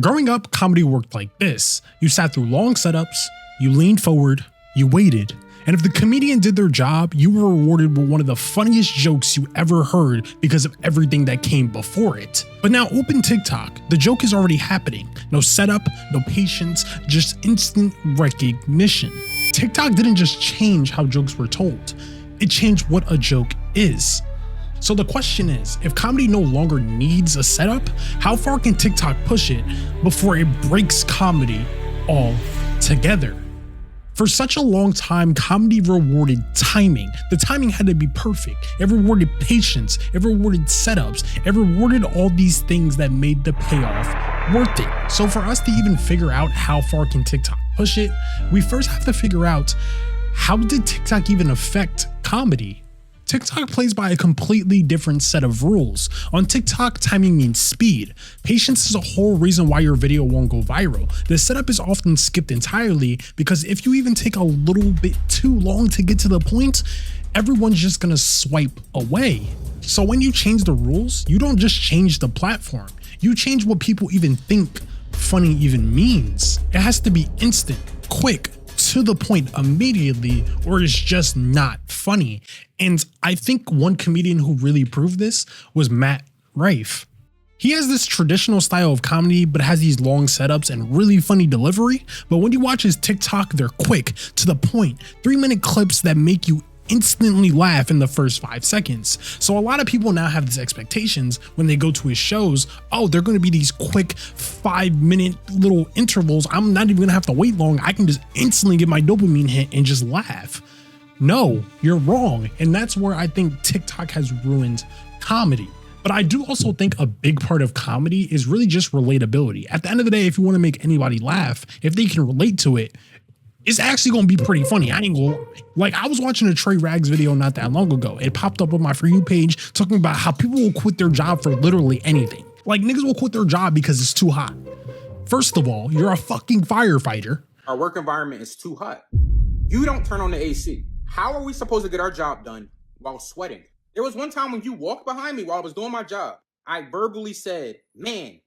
Growing up, comedy worked like this. You sat through long setups, you leaned forward, you waited, and if the comedian did their job, you were rewarded with one of the funniest jokes you ever heard because of everything that came before it. But now open TikTok, the joke is already happening. No setup, no patience, just instant recognition. TikTok didn't just change how jokes were told, it changed what a joke is. So the question is, if comedy no longer needs a setup, how far can TikTok push it before it breaks comedy altogether? For such a long time, comedy rewarded timing. The timing had to be perfect. It rewarded patience. It rewarded setups. It rewarded all these things that made the payoff worth it. So for us to even figure out how far can TikTok push it, we first have to figure out, how did TikTok even affect comedy? TikTok plays by a completely different set of rules. On TikTok, timing means speed. Patience is a whole reason why your video won't go viral. The setup is often skipped entirely because if you even take a little bit too long to get to the point, everyone's just gonna swipe away. So when you change the rules, you don't just change the platform, you change what people even think funny even means. It has to be instant, quick, to the point immediately, or it's just not funny. And I think one comedian who really proved this was Matt Rife. He has this traditional style of comedy, but has these long setups and really funny delivery. But when you watch his TikTok, they're quick, to the point, 3-minute clips that make you instantly laugh in the first 5 seconds. So a lot of people now have these expectations when they go to his shows. Oh, they're going to be these quick 5-minute little intervals. I'm not even going to have to wait long. I can just instantly get my dopamine hit and just laugh. No, you're wrong. And that's where I think TikTok has ruined comedy. But I do also think a big part of comedy is really just relatability. At the end of the day, if you want to make anybody laugh, if they can relate to it, it's actually going to be pretty funny. I ain't gonna, like, I was watching a Trey Rags video not that long ago. It popped up on my For You page talking about how people will quit their job for literally anything. Like, niggas will quit their job because it's too hot. First of all, you're a fucking firefighter. Our work environment is too hot. You don't turn on the AC. How are we supposed to get our job done while sweating? There was one time when you walked behind me while I was doing my job. I verbally said, man,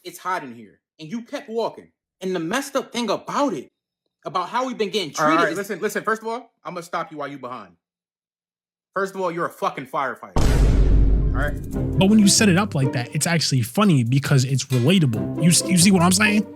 it's hot in here. And you kept walking. And the messed up thing about it, about how we've been getting treated. All right, listen. First of all, I'm gonna stop you while you behind. First of all, you're a fucking firefighter. All right. But when you set it up like that, it's actually funny because it's relatable. You see what I'm saying?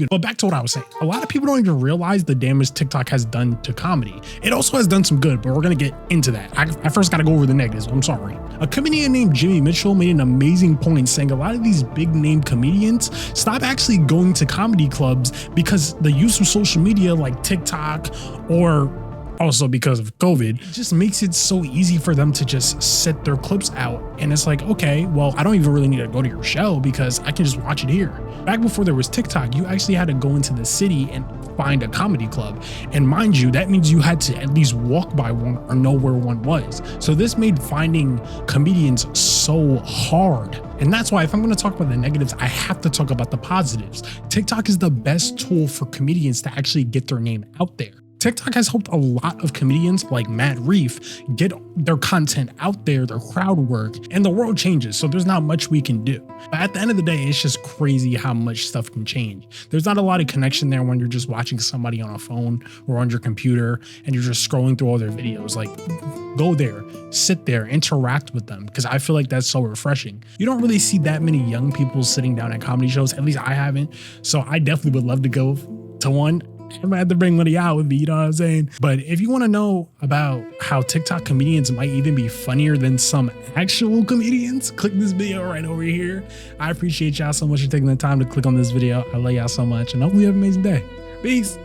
But back to what I was saying. A lot of people don't even realize the damage TikTok has done to comedy. It also has done some good, but we're gonna get into that. I first gotta go over the negatives. I'm sorry. A comedian named Jimmy Mitchell made an amazing point saying a lot of these big name comedians stop actually going to comedy clubs because the use of social media like TikTok, or also because of COVID, it just makes it so easy for them to just set their clips out. And it's like, okay, well, I don't even really need to go to your show because I can just watch it here. Back before there was TikTok, you actually had to go into the city and find a comedy club. And mind you, that means you had to at least walk by one or know where one was. So this made finding comedians so hard. And that's why if I'm going to talk about the negatives, I have to talk about the positives. TikTok is the best tool for comedians to actually get their name out there. TikTok has helped a lot of comedians like Matt Rife get their content out there, their crowd work, and the world changes, so there's not much we can do. But at the end of the day, it's just crazy how much stuff can change. There's not a lot of connection there when you're just watching somebody on a phone or on your computer and you're just scrolling through all their videos. Like, go there, sit there, interact with them, because I feel like that's so refreshing. You don't really see that many young people sitting down at comedy shows, at least I haven't, so I definitely would love to go to one. I might have to bring money out with me, you know what I'm saying? But if you want to know about how TikTok comedians might even be funnier than some actual comedians, click this video right over here. I appreciate y'all so much for taking the time to click on this video. I love y'all so much, and hopefully you have an amazing day. Peace.